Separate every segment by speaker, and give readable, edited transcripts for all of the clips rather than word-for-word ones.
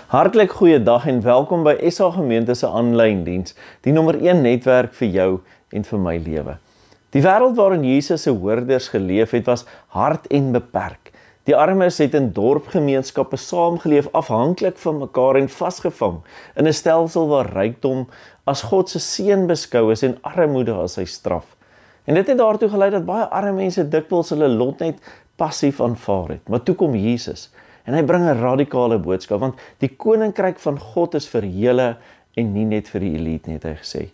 Speaker 1: Hartlik goeiedag en welkom by SA Gemeente se aanlyn diens, die nommer 1 netwerk vir jou en vir my lewe. Die wêreld waarin Jesus se hoorders geleef het, was hard en beperk. Die armes het in dorpgemeenskappe saamgeleef, afhanklik van mekaar en vasgevang in 'n stelsel waar rykdom as God se seën beskou is en armoede as sy straf. En dit het daartoe gelei dat baie arme mense dikwels hulle lot net passief aanvaar het. Maar toe kom Jesus en hy bring 'n radikale boodskap, want die koninkryk van God is vir julle en nie net vir die elite, het hy gesê.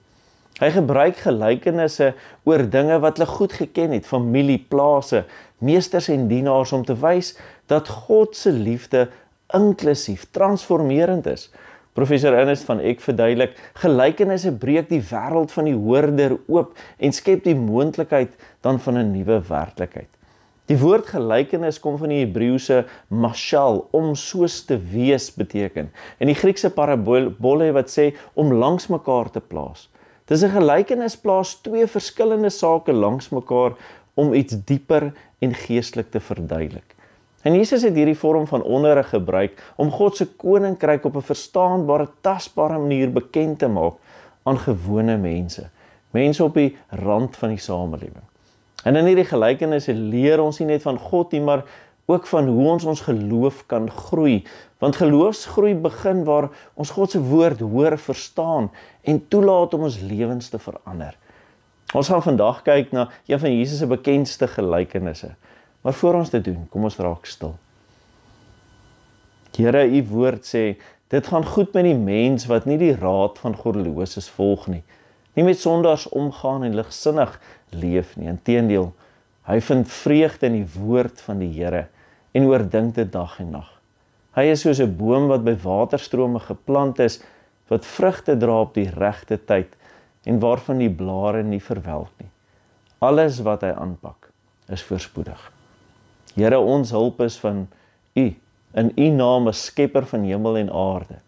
Speaker 1: Hy gebruik gelykenisse oor dinge wat hulle goed geken het, familie, plase, meesters en dienaars, om te wys dat God se liefde inklusief, transformerend is. Professor Ernest van Eck verduidelik, gelykenisse breek die wêreld van die hoorder oop en skep die moontlikheid dan van 'n nuwe werklikheid. Die woord gelykenis kom van die Hebreëse mashal, om soos te wees beteken, en die Griekse parabole wat sê om langs mekaar te plaas. Dis 'n gelykenis plaas twee verskillende sake langs mekaar om iets dieper en geestelik te verduidelik. En Jesus het hierdie vorm van onderrig gebruik om God se koninkryk op 'n verstaanbare, tasbare manier bekend te maak aan gewone mense, mense op die rand van die samelewing. En in hierdie gelykenisse leer ons nie net van God nie, maar ook van hoe ons geloof kan groei. Want geloofsgroei begin waar ons God se woord hoor, verstaan en toelaat om ons lewens te verander. Ons gaan vandag kyk na een van Jesus se bekendste gelykenisse. Maar voor ons dit doen, kom ons raak stil. Here, u woord sê, dit gaan goed met die mens wat nie die raad van goddeloses volg nie. Nie met sondaars omgaan en ligsinnig leef nie. Inteendeel, hy vind vreugde in die woord van die Here en oordink dit dag en nag. Hy is soos 'n boom wat by waterstrome geplant is, wat vrugte dra op die regte tyd en waarvan die blare nie verwelk nie. Alles wat hy aanpak is voorspoedig. Here, ons hulp is van u, in u naam as skepper van hemel en aarde,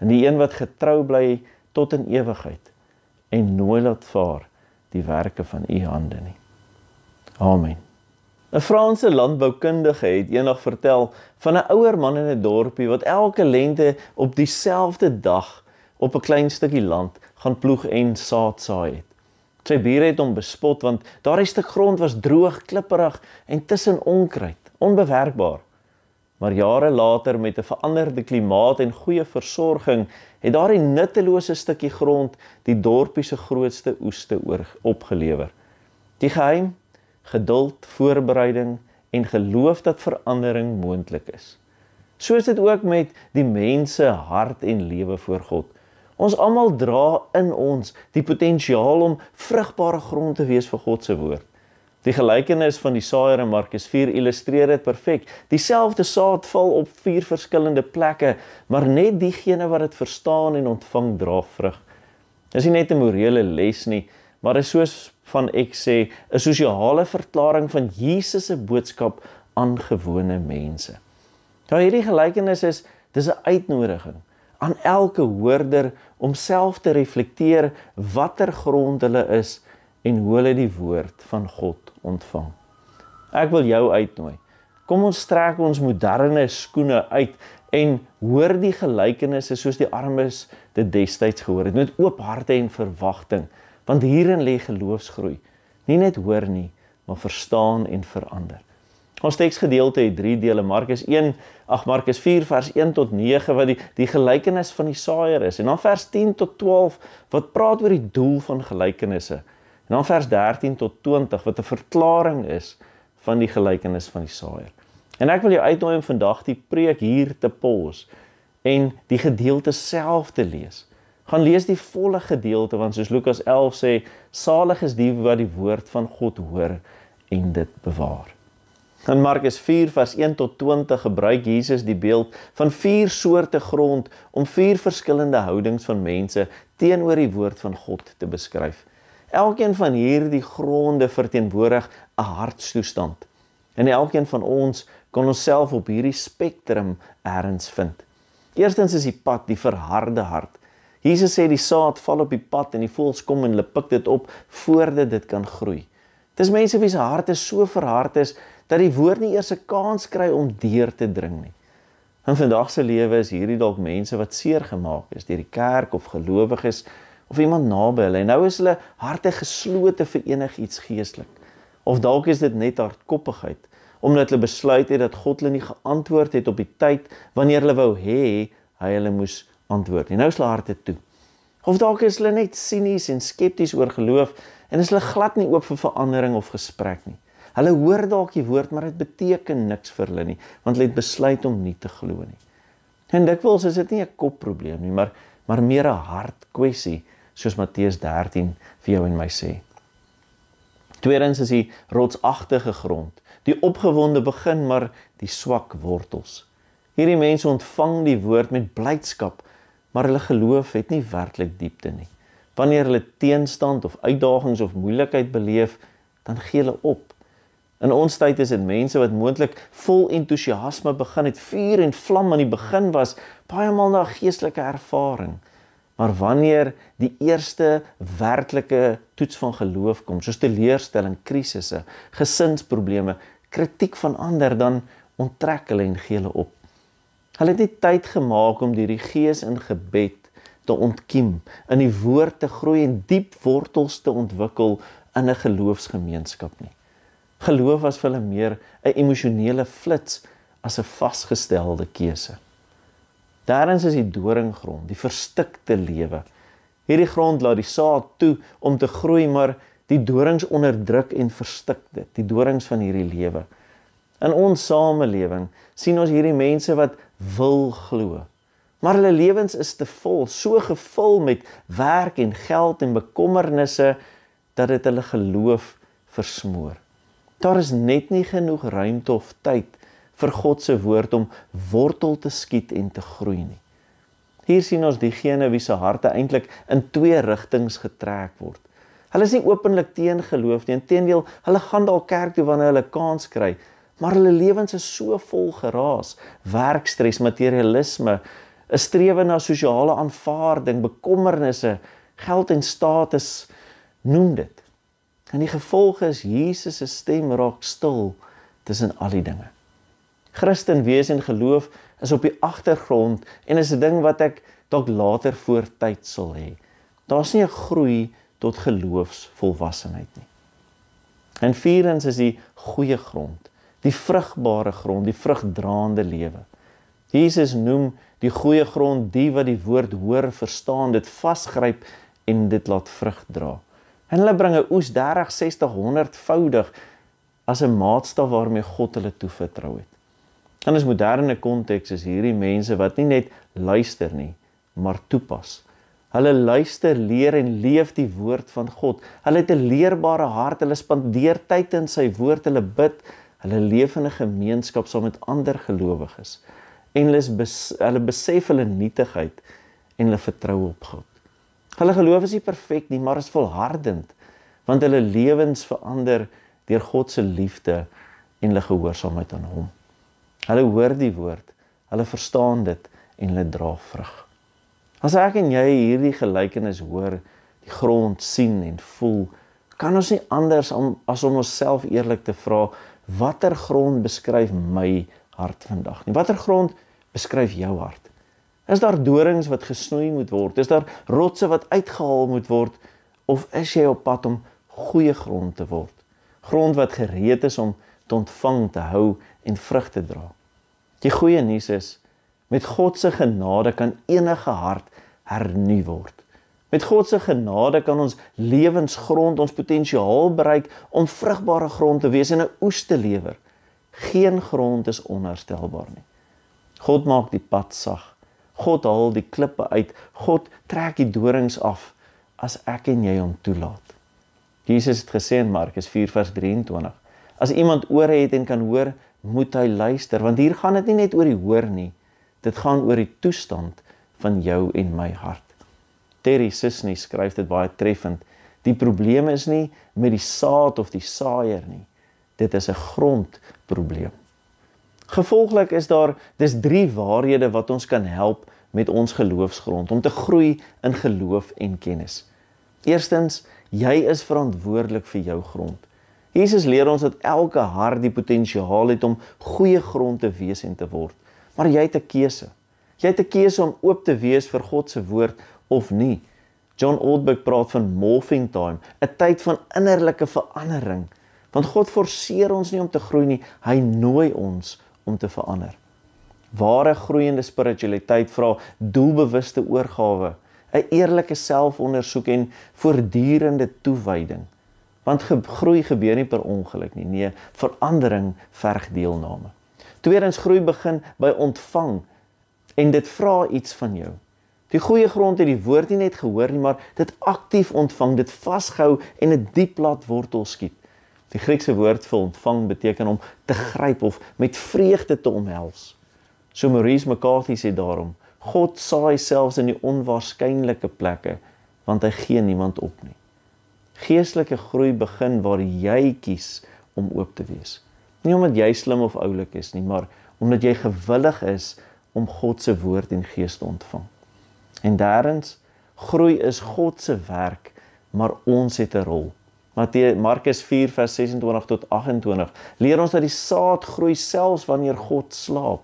Speaker 1: en die een wat getrou bly tot in ewigheid en nooit laat vaar die werke van u hande nie. Amen. 'n Franse landboukundige het eendag vertel van 'n ouer man in 'n dorpie wat elke lente op dieselfde dag op 'n klein stukkie land gaan ploeg en saad saai het. Sy bure het hom bespot want daardie stuk grond was droog, klipperig en tussen onkruid, onbewerkbaar. Maar jare later met 'n veranderde klimaat en goeie versorging het daardie nuttelose stukkie grond die dorpie se grootste oeste opgelewer. Die geheim, geduld, voorbereiding en geloof dat verandering moontlik is. So is dit ook met die mense hart en lewe voor God. Ons almal dra in ons die potensiaal om vrugbare grond te wees vir God se woord. Die gelykenis van die saaier in Markus 4 illustreer dit perfek. Dieselfde saad val op 4 verskillende plekke, maar net diegene wat dit verstaan en ontvang dra vrug. Dis nie net 'n morele les nie, maar is soos van ek sê, 'n sosiale verklaring van Jesus se boodskap aan gewone mense. Nou hierdie gelykenis dis 'n uitnodiging aan elke hoorder om self te reflekteer watter grond hulle is en hoe hulle die woord van God ontvang. Ek wil jou uitnooi. Kom ons trek ons moderne skoene uit en hoor die gelykenisse soos die armes dit destyds gehoor het, met oop harte en verwagting, want hierin lê geloofsgroei. Nie net hoor nie, maar verstaan en verander. Ons teksgedeelte het 3 dele, Markus 4 vers 1 tot 9 wat die gelykenis van die saaier is, en dan vers 10 tot 12 wat praat oor die doel van gelykenisse, en dan vers 13 tot 20 wat 'n verklaring is van die gelykenis van die saaier. En ek wil jou uitnooi om vandag die preek hier te pause en die gedeelte self te lees. Gaan lees die volle gedeelte, want soos Lukas 11 sê, salig is die wat die woord van God hoor en dit bewaar. In Markus 4 vers 1 tot 20 gebruik Jesus die beeld van 4 soorte grond om 4 verskillende houdings van mense teenoor die woord van God te beskryf. Elkeen van hierdie gronde verteenwoordig 'n hartstoestand. En elkeen van ons kan onsself op hierdie spektrum ergens vind. Eerstens is die pad, die verharde hart. Jesus sê die saad val op die pad en die voëls kom en hulle pik dit op voordat dit kan groei. Dis mense wie se harte so verhard is dat die woord nie eers 'n kans kry om deur te dring nie. In vandag se lewe is hierdie dalk mense wat seer gemaak is deur die kerk of gelowiges of iemand naby hulle en nou is hulle harte geslote vir enigiets geestelik. Of dalk is dit net hardkoppigheid, omdat hulle besluit het dat God hulle nie geantwoord het op die tyd wanneer hulle wou hê hy hulle moes antwoord nie. Nou is hulle harte toe. Of dalk is hulle net sinies en skepties oor geloof en is hulle glad nie oop vir verandering of gesprek nie. Hulle hoor dalk die woord, maar dit beteken niks vir hulle nie, want hulle het besluit om nie te glo nie. En dikwels is dit nie 'n kopprobleem nie, maar meer 'n hartkwessie, soos Matteus 13 vir jou en my sê. Tweedens is die rotsagtige grond, die opgewonde begin, maar die swak wortels. Hierdie mense ontvang die woord met blydskap, maar hulle geloof het nie werklik diepte nie. Wanneer hulle teenstand of uitdagings of moeilikheid beleef, dan gee hulle op. In ons tyd is dit mense wat moontlik vol entoesiasme begin het, vuur en vlam aan die begin was, baie maal na 'n geestelike ervaring. Maar wanneer die eerste werklike toets van geloof kom, soos teleurstelling, krisisse, gesinsprobleme, kritiek van ander, dan onttrek hulle en gee hulle op. Hulle het nie tyd gemaak om deur die Gees in gebed te ontkiem, in die woord te groei en diep wortels te ontwikkel in 'n geloofsgemeenskap nie. Geloof was vir hulle meer 'n emosionele flits as 'n vasgestelde keuse. Daarins is die doringgrond, die verstikte lewe. Hierdie grond laat die saad toe om te groei, maar die dorings onderdruk en verstik dit, die dorings van hierdie lewe. In ons samelewing sien ons hierdie mense wat wil glo, maar hulle lewens is te vol, so gevul met werk en geld en bekommernisse, dat dit hulle geloof versmoor. Daar is net nie genoeg ruimte of tyd vir God se woord om wortel te skiet en te groei nie. Hier sien ons diegene wie se harte eintlik in twee rigtings getrek word. Hulle is nie openlik teen geloof nie, inteendeel, hulle gaan dalk kerk toe wanneer hulle kans kry, maar hulle lewens is so vol geraas, werkstres, materialisme, 'n strewe na sosiale aanvaarding, bekommernisse, geld en status, noem dit. En die gevolg is, Jesus se stem raak stil tussen al die dinge. Christen wees en geloof is op die agtergrond en is 'n ding wat ek dalk later voor tyd sal hê. Daar's nie 'n groei tot geloofsvolwassenheid nie. En vierdens is die goeie grond, die vrugbare grond, die vrugdraande lewe. Jesus noem die goeie grond die wat die woord hoor, verstaan, dit vasgryp en dit laat vrug dra. En hulle bring 'n oes 30, 60, 100voudig as 'n maatstaf waarmee God hulle toevertrou het. In 'n moderne konteks is hierdie mense wat nie net luister nie, maar toepas. Hulle luister, leer en leef die woord van God. Hulle het 'n leerbare hart, hulle spandeer tyd in sy woord, hulle bid, hulle leef in 'n gemeenskap saam met ander gelowiges. En hulle besef hulle nietigheid en hulle vertrou op God. Hulle geloof is nie perfek nie, maar is volhardend, want hulle lewens verander deur God se liefde en hulle gehoorsaamheid aan hom. Hulle hoor die woord, hulle verstaan dit en hulle dra vrug. As ek en jy hierdie gelykenis hoor, die grond sien en voel, kan ons nie anders as om onsself eerlik te vra, watter grond beskryf my hart vandag nie? Watter grond beskryf jou hart? Is daar dorings wat gesnoei moet word? Is daar rotse wat uitgehaal moet word? Of is jy op pad om goeie grond te word? Grond wat gereed is om te ontvang, te hou en vrug te dra. Die goeie nuus is, met God se genade kan enige hart hernu word. Met God se genade kan ons lewensgrond, ons potensiaal bereik om vrugbare grond te wees en 'n oes te lewer. Geen grond is onherstelbaar nie. God maak die pad sag. God haal die klippe uit. God trek die dorings af as ek en jy hom toelaat. Jesus het gesê in Markus 4:23, as iemand ore het en kan hoor, moet hy luister, want hier gaan dit nie net oor die hoor nie, dit gaan oor die toestand van jou en my hart. Terry Sisney skryf dit baie treffend, die probleem is nie met die saad of die saaier nie, dit is 'n grondprobleem. Gevolglik is dis 3 waarhede wat ons kan help met ons geloofsgrond, om te groei in geloof en kennis. Eerstens, jy is verantwoordelik vir jou grond. Jesus leer ons dat elke hart die potensiaal het om goeie grond te wees en te word. maar jy het 'n keuse. Jy het 'n keuse om oop te wees vir God se woord of nie. John Ortberg praat van morphing time, 'n tyd van innerlike verandering. Want God forceer ons nie om te groei nie, hy nooi ons om te verander. Ware groeiende spiritualiteit vra doelbewuste oorgawe, 'n eerlike selfondersoek en voortdurende toewyding. Want groei gebeur nie per ongeluk nie, nee, verandering verg deelname. Tweedens, groei begin by ontvang en dit vra iets van jou. Die goeie grond het die woord nie net gehoor nie, maar dit aktief ontvang, dit vasgehou en 'n diep laat wortel skiet. Die Griekse woord vir ontvang beteken om te gryp of met vreugde te omhels. So Maurice McCarthy sê daarom, God saai selfs in die onwaarskynlike plekke, want hy gee niemand op nie. Geestelike groei begin waar jy kies om oop te wees. Nie omdat jy slim of oulik is nie, maar omdat jy gewillig is om God se woord en gees te ontvang. En derdens, groei is God se werk, maar ons het 'n rol. Markus 4 vers 26 tot 28 leer ons dat die saad groei selfs wanneer God slaap.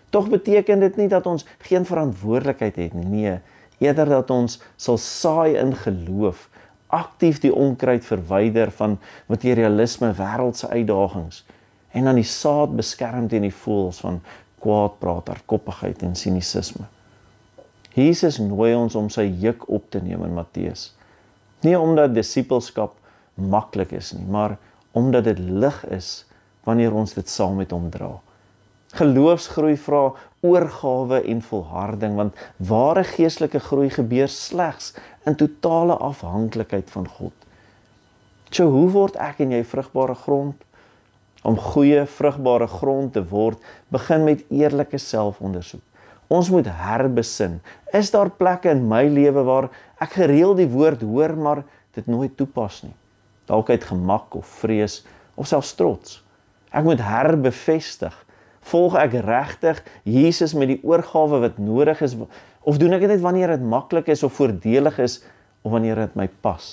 Speaker 1: Tog beteken dit nie dat ons geen verantwoordelikheid het nie, nee, eerder dat ons sal saai in geloof, aktief die onkruid verwyder van materialisme, wêreldse uitdagings, en dan die saad beskerm teen die voëls van kwaadpraat, hardkoppigheid en sinisisme. Jesus nooi ons om sy juk op te neem in Matteus. Nie omdat disippelskap maklik is nie, maar omdat dit lig is wanneer ons dit saam met hom dra. Geloofsgroei vra oorgawe en volharding, want ware geestelike groei gebeur slegs in totale afhanklikheid van God. So hoe word ek en jy vrugbare grond? Om goeie, vrugbare grond te word, begin met eerlike selfondersoek. Ons moet herbesin. Is daar plekke in my lewe waar ek gereeld die woord hoor, maar dit nooit toepas nie? Dalk uit gemak of vrees of selfs trots. Ek moet herbevestig. Volg ek regtig Jesus met die oorgawe wat nodig is, of doen ek dit wanneer dit maklik is of voordelig is, of wanneer dit my pas?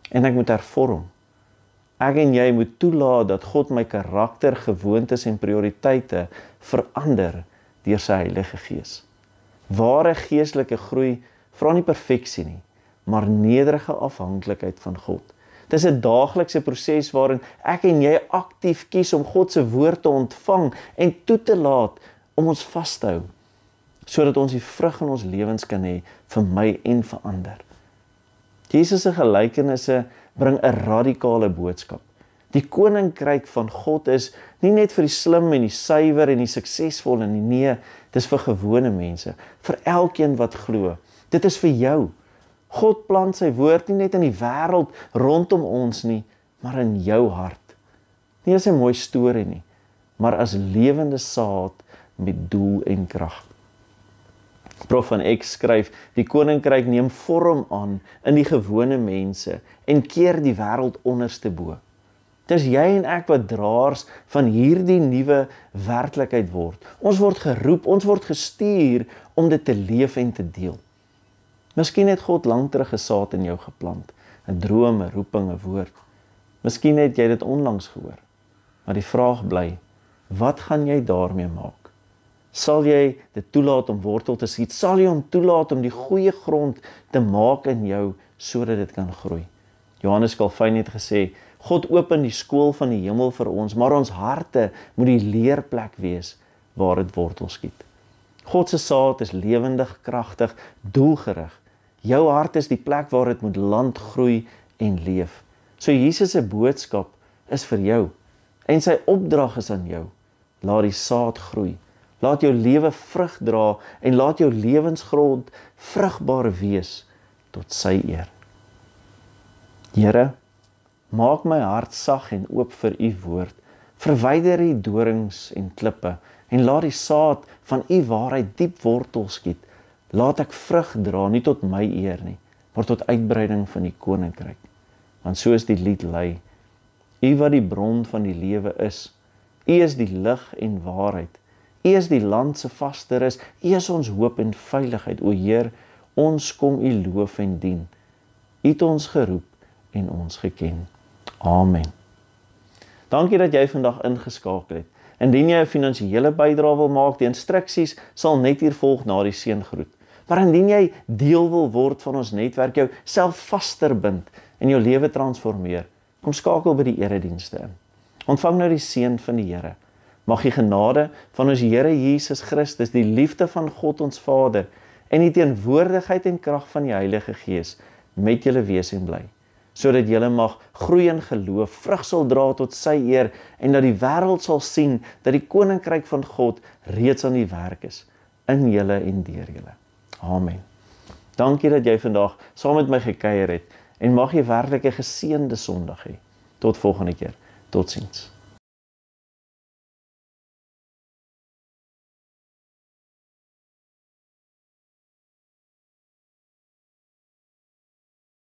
Speaker 1: En ek moet hervorm. Ek en jy moet toelaat dat God my karakter, gewoontes en prioriteite verander deur sy Heilige Gees. Ware geestelike groei vra nie perfeksie nie, maar nederige afhanklikheid van God. Dit is 'n daaglikse proses waarin ek en jy aktief kies om God se woord te ontvang en toe te laat om ons vas te hou, sodat ons die vrug in ons lewens kan hê vir my en vir ander. Jesus se gelykenisse bring 'n radikale boodskap. Die koninkryk van God is nie net vir die slim en die suiwer en die suksesvolle nie, nee, dit is vir gewone mense, vir elkeen wat glo. Dit is vir jou. God plant sy woord nie net in die wêreld rondom ons nie, maar in jou hart. Nie as 'n mooi storie nie, maar as lewende saad met doel en krag. Prof van X skryf, die koninkryk neem vorm aan in die gewone mense en keer die wêreld onderste bo. Dis jy en ek wat draers van hierdie nuwe werklikheid word. Ons word geroep, ons word gestuur om dit te leef en te deel. Miskien het God lank terug 'n saad in jou geplant, 'n droom, 'n roeping, 'n woord. Miskien het jy dit onlangs gehoor. Maar die vraag bly, wat gaan jy daarmee maak? Sal jy dit toelaat om wortel te skiet? Sal jy hom toelaat om die goeie grond te maak in jou sodat dit kan groei? Johannes Calvin het gesê, God open die skool van die hemel vir ons, maar ons harte moet die leerplek wees waar dit wortel skiet. God se saad is lewendig, kragtig, doelgerig. Jou hart is die plek waar dit moet land, groei en leef. So Jesus se boodskap is vir jou en sy opdrag is aan jou. Laat die saad groei. Laat jou lewe vrug dra en laat jou lewensgrond vrugbaar wees tot sy eer. Here, maak my hart sag en oop vir u woord. Verwyder die dorings en klippe en laat die saad van u waarheid diep wortel skiet. Laat ek vrug dra, nie tot my eer nie, maar tot uitbreiding van die koninkryk. Want soos die lied lui, u wat die bron van die lewe is, u is die lig en waarheid, u is die land se vaste rus, u is ons hoop en veiligheid. O Heer, ons kom u loof en dien. U het ons geroep en ons geken. Amen. Dankie dat jy vandag ingeskakel het. Indien jy 'n finansiële bydrae wil maak, die instruksies sal net hier volg na die seëngroet. Maar indien jy deel wil word van ons netwerk, jou self vaster bind en jou lewe transformeer, kom skakel by die eredienste in. Ontvang nou die seën van die Here. Mag die genade van ons Here Jesus Christus, die liefde van God ons Vader en die teenwoordigheid en krag van die Heilige Gees met julle wees en bly, sodat julle mag groei in geloof, vrug sal dra tot sy eer en dat die wêreld sal sien dat die koninkryk van God reeds aan die werk is in julle en deur julle. Amen. Dankie dat jy vandag saam met my gekuier het en mag jy werklik 'n geseënde Sondag hê. Tot volgende keer. Totsiens.